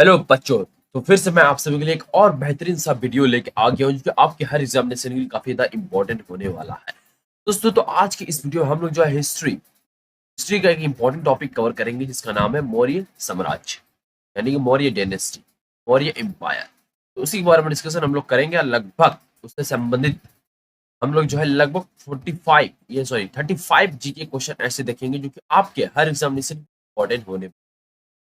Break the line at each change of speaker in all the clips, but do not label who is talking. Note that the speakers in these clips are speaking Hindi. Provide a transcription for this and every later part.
हेलो बच्चों। तो फिर से मैं आप सभी के लिए एक और बेहतरीन सा वीडियो लेके आ गया हूँ जो कि आपके हर एग्जामिनेशन के लिए काफी ज्यादा इंपॉर्टेंट होने वाला है। दोस्तों तो आज की इस वीडियो में हम लोग जो है हिस्ट्री का एक इंपॉर्टेंट टॉपिक कवर करेंगे जिसका नाम है मौर्य साम्राज्य, यानी कि मौर्य डायनेस्टी, मौर्य एम्पायर। तो उसी के बारे में डिस्कशन हम लोग करेंगे और लगभग उससे संबंधित हम लोग जो है लगभग 35 जी के क्वेश्चन ऐसे देखेंगे जो कि आपके हर एग्जामिनेशन इंपॉर्टेंट होने।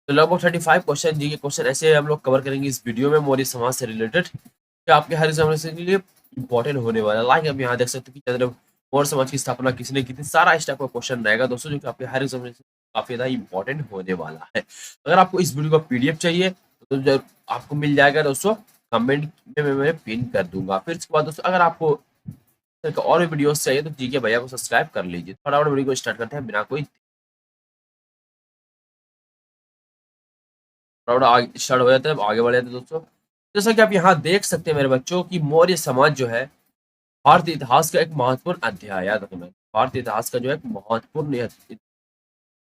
तो लगभग 35 क्वेश्चन जी के क्वेश्चन ऐसे हम लोग कवर करेंगे इस वीडियो में मौर्य समाज से रिलेटेड, कि आपके हर एग्जामिनेशन के लिए इंपॉर्टेंट होने वाला है। लाइक आप यहाँ देख सकते हैं कि मौर्य समाज की स्थापना किसने की थी, सारा इस टाइप का क्वेश्चन रहेगा दोस्तों जो कि आपके हर एग्जामिनेशन काफी ज्यादा इंपॉर्टेंट होने वाला है। अगर आपको इस वीडियो का पीडीएफ चाहिए तो जरूर आपको मिल जाएगा दोस्तों, कमेंट में मैं पिन कर दूंगा। फिर इसके बाद दोस्तों अगर आपको और भी वीडियोस चाहिए तो ठीक है भैया को सब्सक्राइब कर लीजिए। फटाफट वीडियो को स्टार्ट करते हैं बिना कोई राउंड आगे स्टार्ट हो जाता है, आगे बढ़ जाते हैं दोस्तों। जैसा कि आप यहाँ देख सकते हैं मेरे बच्चों की मौर्य समाज जो है भारतीय इतिहास का एक महत्वपूर्ण अध्याय, याद रखना भारतीय इतिहास का जो है एक महत्वपूर्ण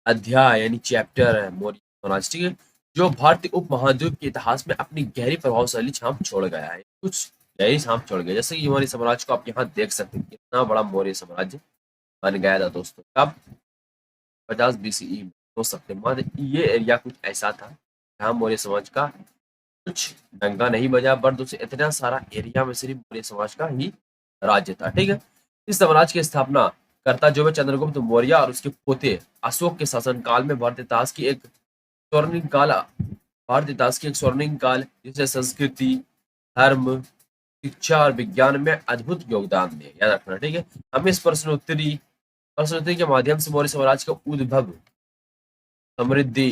अध्याय यानी चैप्टर है मौर्य साम्राज्य, ठीक है, जो भारतीय उपमहाद्वीप के इतिहास में अपनी गहरी प्रभावशाली छाप छोड़ गया है। कुछ गहरी छाप छोड़ गया, जैसे कि मौर्य साम्राज्य को आप यहाँ देख सकते हैं कितना बड़ा मौर्य साम्राज्य बन गया था दोस्तों। कब? 50 BCE में हो सकते हैं, मध्य ये एरिया कुछ ऐसा था जहाँ मौर्य समाज का कुछ डंका नहीं बजा, बट उसे इतना सारा एरिया में सिर्फ मौर्य समाज का ही राज्य था, ठीक है। इस साम्राज्य की स्थापना करता जो है चंद्रगुप्त मौर्य और उसके पोते अशोक के शासनकाल में भारतीय इतिहास की एक स्वर्णिम काल जिसे संस्कृति, धर्म, शिक्षा और विज्ञान में अद्भुत योगदान दिए, याद रखना, ठीक है। हम इस प्रश्नोत्तरी के माध्यम से मौर्य साम्राज्य का उद्भव, समृद्धि,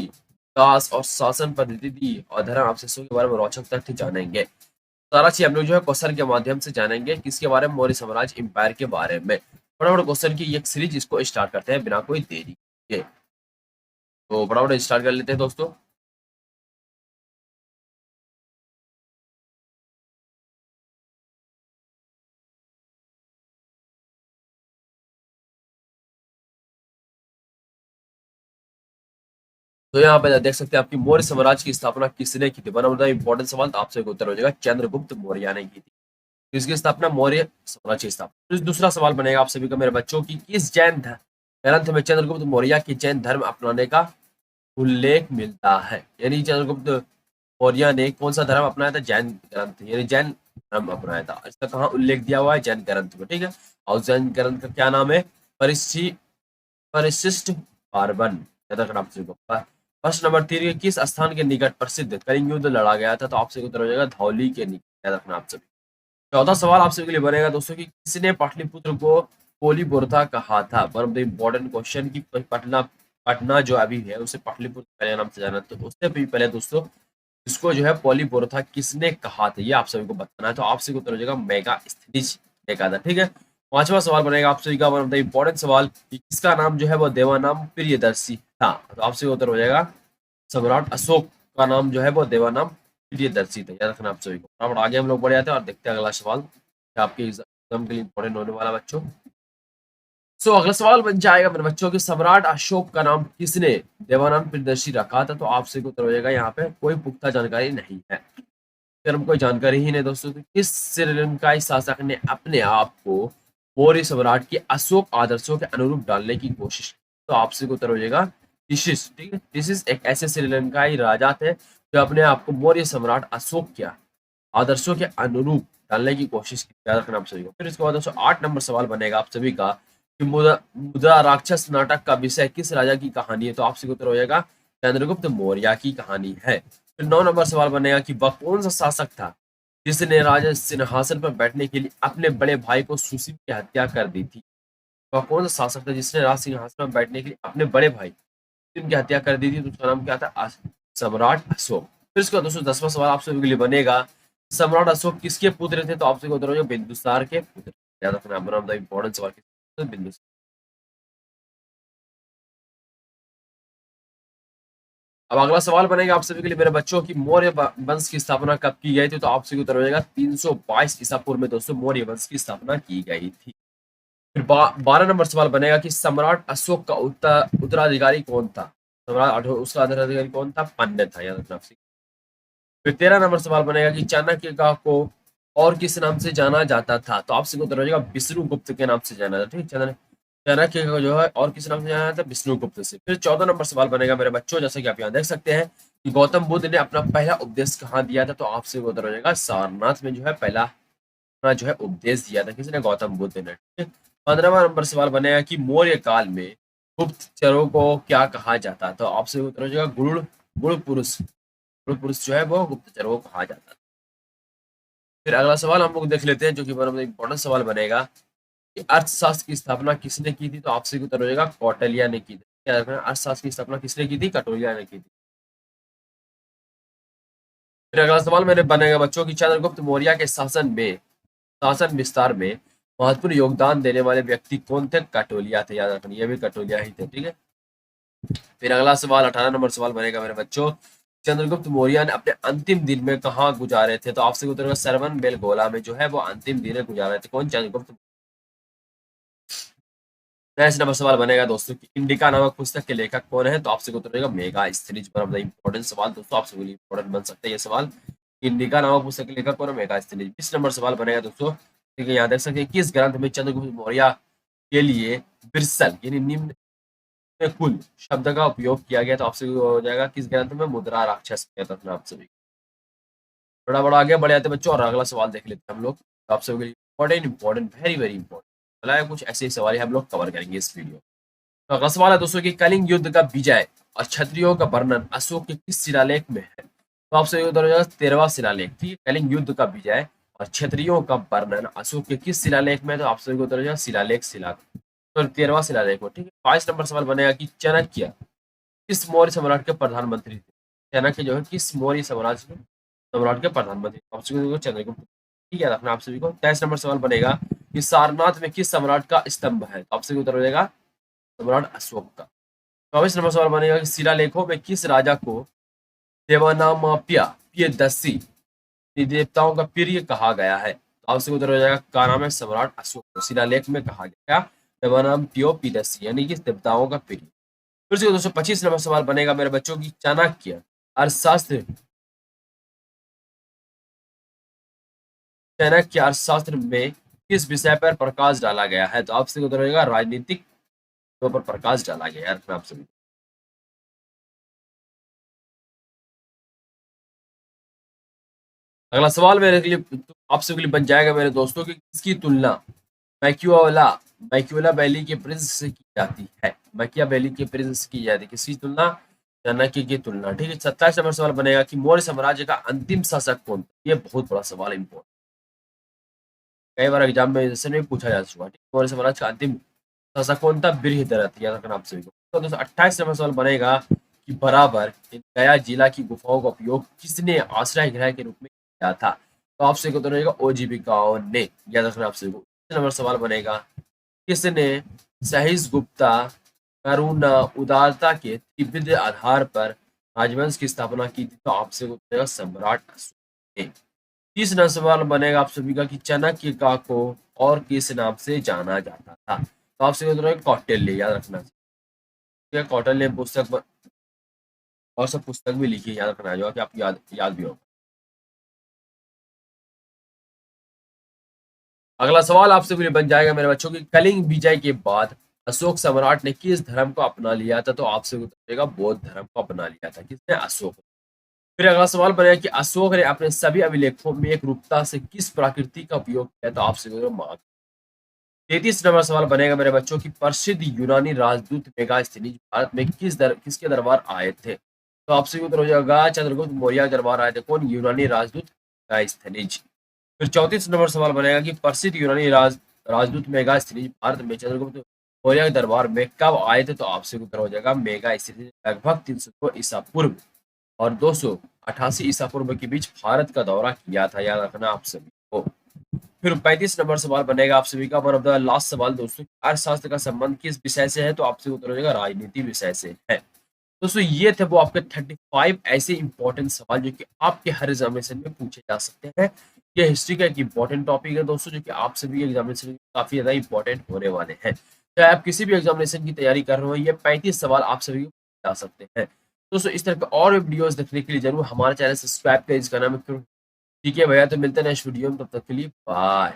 विकास और शासन पद्धति और धर्म अवशेषों के बारे में रोचक तथ्य जानेंगे। सारा चीज हम लोग जो है क्वेश्चन के माध्यम से जानेंगे, किसके बारे में? मौर्य साम्राज्य एम्पायर के बारे में। फटाफट क्वेश्चन की एक सीरीज इसको स्टार्ट करते हैं बिना कोई देरी के। तो फटाफट स्टार्ट कर लेते हैं दोस्तों। तो यहाँ पे देख सकते हैं आपकी मौर्य साम्राज्य की स्थापना किसने की थी। वन ऑफ द इंपॉर्टेंट सवाल, तो आपसे उत्तर हो जाएगा चंद्रगुप्त मौर्य ने की थी। किसकी स्थापना? मौर्य साम्राज्य की स्थापना। दूसरा सवाल बनेगा आप सभी का मेरे बच्चों की, किस ग्रंथ में चंद्रगुप्त मौर्य की जैन धर्म अपनाने का उल्लेख मिलता है? यानी चंद्रगुप्त मौर्य ने कौन सा धर्म अपनाया था? जैन ग्रंथ, यानी जैन धर्म अपनाया था। इसका कहाँ उल्लेख दिया हुआ है? जैन ग्रंथ में, ठीक है। और जैन ग्रंथ का क्या नाम है? परिशि परिशिष्ट पार्वन, याद रखना आप सभी को। प्रश्न नंबर 3 के किस स्थान के निकट प्रसिद्ध कलिंग युद्ध लड़ा गया था? तो आपसे उत्तर हो जाएगा धौली के निकट, याद रखना आप सभी। चौथा सवाल आप सभी के लिए बनेगा दोस्तों कि किसने पाटलिपुत्र को पोलीबोरथा कहा था? One of the important question की पटना पटना जो अभी है उसे पाटलिपुत्र पहले नाम से जाना, तो उससे भी पहले दोस्तों इसको जो है पोलीबोरथा किसने कहा था ये आप सभी को बताना है। तो आपसे उत्तर हो जाएगा मेगास्थनीज ने कहा था, ठीक है। पांचवा सवाल बनेगा आप सभी का वन ऑफ द इम्पोर्टेंट सवाल कि किसका नाम जो है वो देवानाम प्रियदर्शी था? तो आपसे उत्तर हो जाएगा सम्राट अशोक का नाम जो है वो देवानाम प्रियदर्शी था, याद रखना आप सभी को। फटाफट आगे हम लोग बढ़ जाते हैं और देखते हैं अगला सवाल क्या आपके एग्जाम के लिए इंपॉर्टेंट होने वाला बच्चों। सो अगला सवाल बन जाएगा मेरे बच्चों के सम्राट अशोक का नाम किसने देवानंद प्रियदर्शी रखा था? तो आपसे उत्तर हो जाएगा यहाँ पे कोई पुख्ता जानकारी नहीं है, फिर हम कोई जानकारी ही नहीं दोस्तों। तो किस श्रीलंकाई शासक ने अपने आप को मौर्य सम्राट के अशोक आदर्शों के अनुरूप डालने की कोशिश की? तो आपसे उत्तर हो जाएगा टिशिस, ठीक है। टिशिस एक ऐसे श्रीलंकाई राजा थे जो अपने आप को मौर्य सम्राट अशोक के आदर्शों के अनुरूप डालने की कोशिश की, याद रखना आप सभी को। फिर इसके बाद दोस्तों 8 नंबर सवाल बनेगा आप सभी का कि मुद्रा राक्षस नाटक का विषय किस राजा की कहानी है? तो आपसे उत्तर हो जाएगा चंद्रगुप्त मौर्य की कहानी है। फिर 9 नंबर सवाल बनेगा कि वह कौन सा शासक था जिसने राजा सिंहासन पर बैठने के लिए अपने बड़े भाई को सुसीम की हत्या कर दी थी? वह कौन सा शासक था जिसने राज सिंहासन पर बैठने के लिए अपने बड़े भाई सुसीम की हत्या कर दी थी? तो उसका नाम क्या था? सम्राट अशोक। फिर इसका दोस्तों 10वां सवाल आप सभी के लिए बनेगा, सम्राट अशोक किसके पुत्र थे? तो आपसे उत्तर हो जाएगा बिंदुसार के पुत्र, याद रखना वन ऑफ द इंपॉर्टेंट सवाल बिंदुसार। अब अगला सवाल बनेगा आप सभी के लिए मेरे बच्चों की मौर्य वंश की स्थापना कब की गई थी? तो आपसे उत्तर हो जाएगा 322 ईसा पूर्व में दोस्तों मौर्य वंश की स्थापना की गई थी। फिर 12 नंबर सवाल बनेगा कि सम्राट अशोक का उत्तराधिकारी कौन था? सम्राट उसका उत्तराधिकारी कौन था? पांड्य था, याद रखना आपसे। फिर 13 नंबर सवाल बनेगा कि चाणक्य का को और किस नाम से जाना जाता था, तो आपसे उत्तर हो जाएगा विष्णुगुप्त के नाम से जाना जाता है। ठीक है, चाणक्य को जो है और किस नाम से जाना जाता है, विष्णुगुप्त से। फिर 14 नंबर सवाल बनेगा मेरे बच्चों, जैसे कि आप यहाँ देख सकते हैं कि गौतम बुद्ध ने अपना पहला उपदेश कहाँ दिया था, तो आपसे उत्तर हो जाएगा सारनाथ में जो है पहला अपना जो है उपदेश दिया था, किसने, गौतम बुद्ध ने। ठीक है, 15वां नंबर सवाल बनेगा कि मौर्य काल में गुप्तचरों को क्या कहा जाता, तो आपसे उत्तर हो जाएगा गुण गुण पुरुष। गुण पुरुष जो है वो गुप्तचरों को कहा जाता है। फिर अगला सवाल हम लोग देख लेते हैं, जो कि बड़ा इंपॉर्टेंट सवाल बनेगा कि अर्थशास्त्र की स्थापना किसने की थी, तो आपसे उत्तर हो जाएगा कौटिल्य ने की थी। क्या रखना है, अर्थशास्त्र की स्थापना किसने की थी, कौटिल्य ने की थी। फिर अगला सवाल मेरे बनेगा बच्चों की चंद्रगुप्त मौर्य के शासन विस्तार में महत्वपूर्ण योगदान देने वाले व्यक्ति कौन थे, कटोलिया थे, याद रखना ये भी कटोलिया ही थे। ठीक है, फिर अगला सवाल 18 नंबर सवाल बनेगा मेरे बच्चों, चंद्रगुप्त मौर्य ने अपने अंतिम दिन में कहाँ गुजारे थे, तो आपसे उत्तर होगा सरवन बेलगोला में जो है वो अंतिम दिन गुजारे थे, कौन, चंद्रगुप्त। नेक्स्ट नंबर सवाल बनेगा दोस्तों कि इंडिका नामक पुस्तक के लेखक कौन है, तो आपसे उत्तर होगा Megasthenes. One of the important सवाल दोस्तों, आपसे इंपॉर्टेंट बन सकते हैं ये सवाल। इंडिका नामक पुस्तक के लेखक कौन है, मेगा स्थिनीज। 20 नंबर सवाल बनेगा दोस्तों, ठीक है, यहाँ देख सकते हैं किस ग्रंथ में चंद्रगुप्त मौर्य के लिए बिरसल यानी निम्न में कुल शब्द का उपयोग किया गया, तो आपसे हो जाएगा किस ग्रंथ में, मुद्रा राक्षस के तत्व। आप सभी थोड़ा बड़ा आगे बढ़ जाते हैं बच्चों, और अगला सवाल देख लेते हैं हम लोग। तो आप सभी इंपॉर्टेंट वेरी वेरी इंपॉर्टेंट कुछ ऐसे सवाल हम लोग कवर करेंगे इस वीडियो। तो अगला सवाल है दोस्तों कि कलिंग युद्ध का विजय और क्षत्रियों का वर्णन अशोक के किस शिलालेख में है, तो आपसे उत्तर हो जाएगा 13वां शिलालेख। ठीक है, कलिंग युद्ध का विजय और क्षत्रियों का वर्णन अशोक के किस शिलालेख में है, तो आपसे उत्तर हो जाएगा शिलालेख तो 13वां शिलालेख हो। ठीक है, 22 नंबर सवाल बनेगा कि चाणक्य किस मौर्य सम्राट के प्रधानमंत्री थे, चाणक्य जो है किस मौर्य सम्राट के प्रधानमंत्री, ऑप्शन चंद्रगुप्त। ठीक है, रखना आप सभी को। 23 नंबर सवाल बनेगा कि सारनाथ में किस सम्राट का स्तंभ है, तो आपसे उत्तर हो जाएगा सम्राट अशोक का। 24 नंबर सवाल बनेगा कि शिलालेखों में किस राजा को देवानामाप्य प्रियदर्शी देवताओं का प्रिय कहा गया है, तो आपसे उत्तर हो जाएगा का नाम है सम्राट अशोक को शिलालेख में कहा गया देवानाम प्रियदर्शी यानी कि देवताओं का प्रिय। फिर से 225 नंबर सवाल बनेगा मेरे बच्चों की चाणक्य अर्थशास्त्र में किस विषय पर प्रकाश डाला गया है, तो आपसे उत्तर होगा राजनीतिक पर प्रकाश डाला गया है। आप सभी अगला सवाल मेरे के लिए आप सभी के लिए बन जाएगा मेरे दोस्तों की किसकी तुलना मैक्यूला मैक्यूला वैली के प्रिंस से की जाती है, मैकिया वैली के प्रिंस से की जाती है, किसकी तुलना, चाणक्य की तुलना। ठीक है, 27 नंबर सवाल बनेगा कि मौर्य साम्राज्य का अंतिम शासक कौन था, ये बहुत बड़ा सवाल इंपॉर्टेंट, कई बार एग्जाम में जैसे में पूछा जा चुका है। मौर्य साम्राज्य का अंतिम शासक कौन था, बृहद्रथ, याद रखना आप सभी को। तो दोस्तों 28 नंबर सवाल बनेगा कि बराबर गया जिला की गुफाओं का उपयोग किसने आश्रय गृह के रूप में किया था, तो आपसे उत्तर रहेगा ओजीविकाओं ने, याद रखना आप सभी को। नंबर सवाल बनेगा किसने सहिष्णुता गुप्ता करुणा उदारता के तीव्र आधार पर राजवंश की स्थापना की थी, तो आपसे उत्तर रहेगा सम्राट अशोक ने। 30 सवाल बनेगा आप सभी का कि चाणक्य का को और किस नाम से जाना जाता था, तो आपसे उत्तर रहेगा कौटिल्य, याद रखना। कौटिल्य पुस्तक और सब पुस्तक भी लिखी है, याद रखना जो कि आपको याद भी होगा। अगला सवाल आपसे भी बन जाएगा मेरे बच्चों की कलिंग विजय के बाद अशोक सम्राट ने किस धर्म को अपना लिया था, तो आपसे बताइएगा बौद्ध धर्म को अपना लिया था, किसने, अशोक। फिर अगला सवाल बनेगा कि अशोक ने अपने सभी अभिलेखों में एक रूपता से किस प्रकृति का उपयोग किया, तो आपसे 33 नंबर सवाल बनेगा मेरे बच्चों की प्रसिद्ध यूनानी राजदूत मेगास्थनीज भारत में किसके दरबार आए थे, तो आपसे उत्तर हो जाएगा चंद्रगुप्त मौर्य दरबार आए थे, कौन, यूनानी राजदूत मेगास्थनीज। फिर 34 नंबर सवाल बनेगा कि प्रसिद्ध यूनानी राजदूत मेगास्थनीज भारत में चंद्रगुप्त मौर्य के दरबार में कब आए थे, तो आपसे उत्तर हो जाएगा मेगास्थनीज लगभग 300 ईसा पूर्व और 288 ईसा पूर्व के बीच भारत का दौरा किया था, याद रखना आप सभी को। फिर 35 नंबर सवाल बनेगा आप सभी का वन ऑफ द लास्ट सवाल दोस्तों, अर्थशास्त्र का संबंध किस विषय से है, तो आपसे उत्तर हो जाएगा राजनीति विषय से है। दोस्तों ये थे वो आपके 35 ऐसे इंपॉर्टेंट सवाल जो कि आपके हर एग्जामिनेशन में पूछे जा सकते हैं। ये हिस्ट्री का एक इंपॉर्टेंट टॉपिक है दोस्तों, जो कि आप सभी एग्जामिनेशन में काफी ज्यादा इंपॉर्टेंट होने वाले हैं। चाहे आप किसी भी एग्जामिनेशन की तैयारी कर रहे हो, ये 35 सवाल आप सभी को जा सकते हैं। दोस्तों इस तरह के और भी वीडियोस देखने के लिए जरूर हमारे चैनल सब्सक्राइब करें, इसका नाम है क्यों। ठीक है भैया, तो मिलते हैं नेक्स्ट वीडियो में, तब तक के लिए बाय।